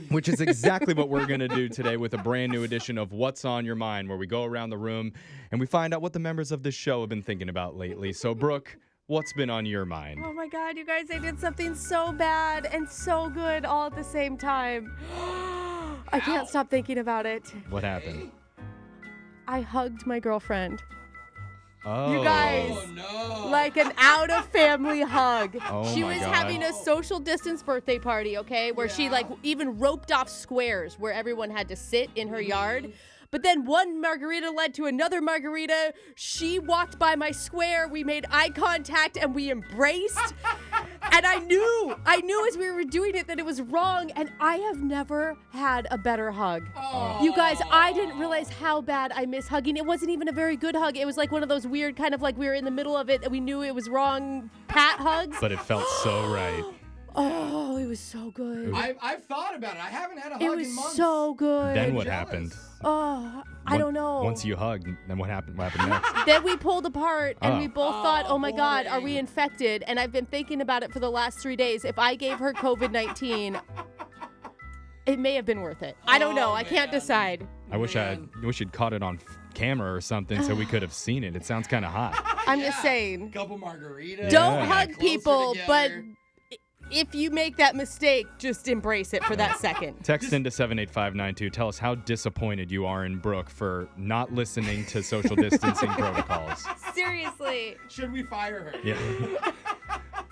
which is exactly what we're going to do today with a brand new edition of What's on Your Mind, where we go around the room and we find out what the members of this show have been thinking about lately. So, Brooke, what's been on your mind? Oh my God, you guys, I did something so bad and so good all at the same time. I can't stop thinking about it. What happened? I hugged my girlfriend. Oh. You guys, like an out-of-family hug. Oh She my was God. having a social distance birthday party, okay, where she like even roped off squares where everyone had to sit in her yard. But then one margarita led to another margarita. She walked by my square. We made eye contact and we embraced. And I knew as we were doing it that it was wrong. And I have never had a better hug. Oh. You guys, I didn't realize how bad I miss hugging. It wasn't even a very good hug. It was like one of those weird kind of like we were in the middle of it and we knew it was wrong pat hugs. But it felt so right. Oh, it was so good. I've thought about it. I haven't had a hug It was in months. so good. Then what jealous. happened? Oh, I don't know. Once you hugged, then what happened? What happened next? Then we pulled apart and Oh. we both thought, oh my God, are we boring. infected? And I've been thinking about it for the last 3 days. If I gave her COVID-19, it may have been worth it. I don't know. I can't man. decide. I wish you'd caught it on camera or something so we could have seen it. It sounds kind of hot. I'm just saying. Couple margaritas. Don't Yeah. hug Closer people, but together. if you make that mistake, just embrace it for that second. Text into 78592. Tell us how disappointed you are in Brooke for not listening to social distancing protocols. Seriously. Should we fire her? Yeah.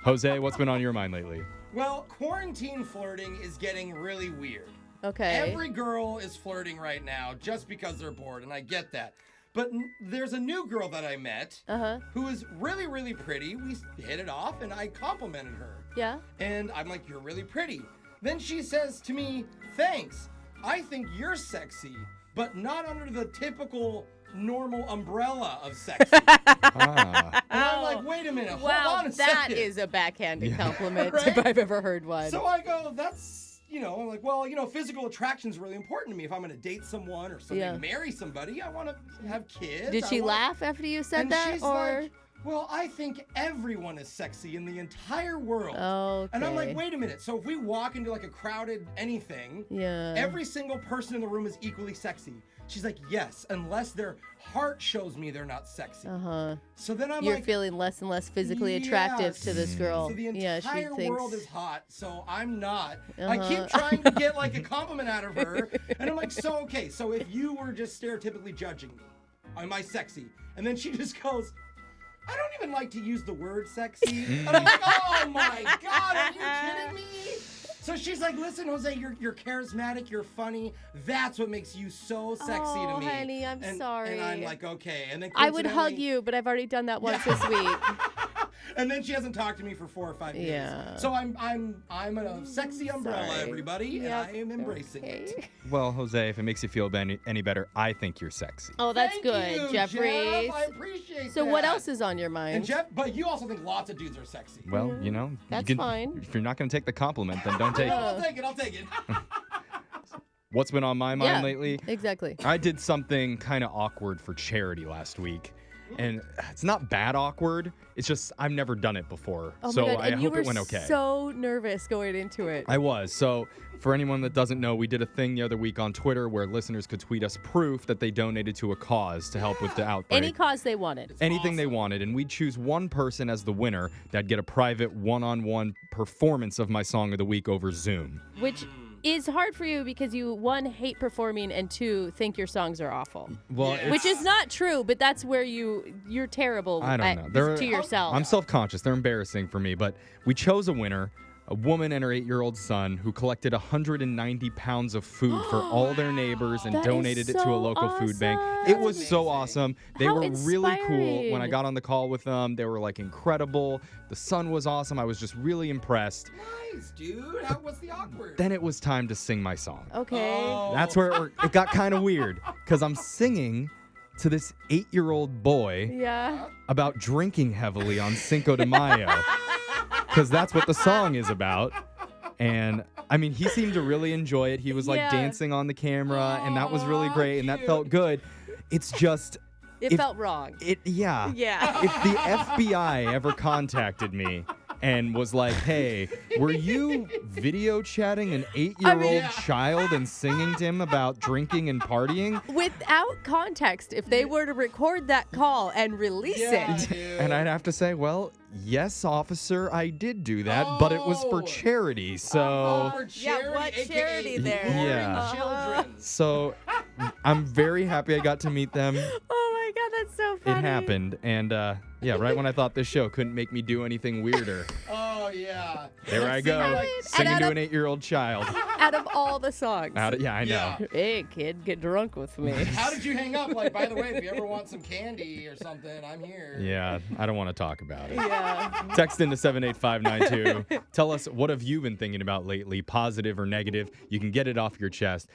Jose, what's been on your mind lately? Well, quarantine flirting is getting really weird. Okay. Every girl is flirting right now just because they're bored, and I get that. But there's a new girl that I met who is really, really pretty. We hit it off, and I complimented her. Yeah. And I'm like, you're really pretty. Then she says to me, thanks. I think you're sexy, but not under the typical normal umbrella of sexy. Ah. And I'm like, wait a minute, hold Wow, on a that second. is a backhanded Yeah. compliment Right? if I've ever heard one. So I go, that's, I'm like, well, physical attraction is really important to me. If I'm going to date someone or someday marry somebody, I want to have kids. Did I she want- laugh after you said And that? she's Or like, well, I think everyone is sexy in the entire world. okay. And I'm like, wait a minute. So if we walk into like a crowded anything, Yeah. every single person in the room is equally sexy. She's like, yes, unless their heart shows me they're not sexy. So then I'm You're like, feeling less and less physically attractive to this girl. so the Yeah, she entire thinks. world is hot, so I'm not. I keep trying to get like a compliment out of her, and I'm like, so okay, so if you were just stereotypically judging me, am I sexy? And then she just goes, I don't even like to use the word sexy. And I'm like, oh my God, are you kidding me? So she's like, listen, Jose, you're charismatic, you're funny. That's what makes you so sexy to me. Honey, I'm sorry. And I'm like, okay. And then I would hug coincidentally- you, but I've already done that once this week. And then she hasn't talked to me for 4 or 5 days. Yeah. So I'm a sexy umbrella, Sorry. everybody, Yep. and I am embracing it. Okay. Well, Jose, if it makes you feel any better, I think you're sexy. Oh, that's Thank good, you, Jeffrey. Jeff. I appreciate So that. what else is on your mind? And Jeff, but you also think lots of dudes are sexy. Well, That's you can, fine. If you're not going to take the compliment, then don't take it. I'll take it. I'll take it. What's been on my mind Yeah. lately? Exactly. I did something kind of awkward for charity last week. And it's not bad awkward. It's just I've never done it before. Oh so my God. I and you hope were it went okay. so nervous going into it. I was. So for anyone that doesn't know, we did a thing the other week on Twitter where listeners could tweet us proof that they donated to a cause to help with the outbreak. Any cause they wanted. Anything they wanted, and we'd choose one person as the winner that'd get a private one-on-one performance of my song of the week over Zoom. Which is hard for you because you, one, hate performing, and two, think your songs are awful. Well, Yeah. Which is not true, but that's where you're terrible I don't know. to yourself. I'm self-conscious. They're embarrassing for me, but we chose a winner, a woman and her 8-year-old son who collected 190 pounds of food for all their neighbors and That is donated it to a so local food bank. awesome. It was so awesome. They How were really cool. When I inspiring. got on the call with them, they were like incredible. The son was awesome. I was just really impressed. Nice, dude. What's the awkward? Then it was time to sing my song. Okay. Oh. That's where it got kind of weird because I'm singing to this 8-year-old boy Yeah. about drinking heavily on Cinco de Mayo because that's what the song is about. And I mean, he seemed to really enjoy it. He was like Yeah. dancing on the camera, and that was really Aw, great, and that cute. felt good. It's just It If- felt wrong. yeah. Yeah. If the FBI ever contacted me and was like, hey, were you video chatting an 8-year-old child and singing to him about drinking and partying? Without context, if they were to record that call and release it. Dude. And I'd have to say, well, yes, officer, I did do that, but it was for charity, so... For charity, what aka charity there? luring Yeah. children. So I'm very happy I got to meet them. Oh my God, that's so funny. It happened, and yeah, right when I thought this show couldn't make me do anything weirder, Oh, yeah. there I go, singing And to out an 8-year-old child. Out of all the songs. Yeah, I know. Yeah. Hey, kid, get drunk with me. How did you hang up? Like, by the way, if you ever want some candy or something, I'm here. Yeah, I don't want to talk about it. Yeah. Text into 78592. Tell us, what have you been thinking about lately, positive or negative? You can get it off your chest.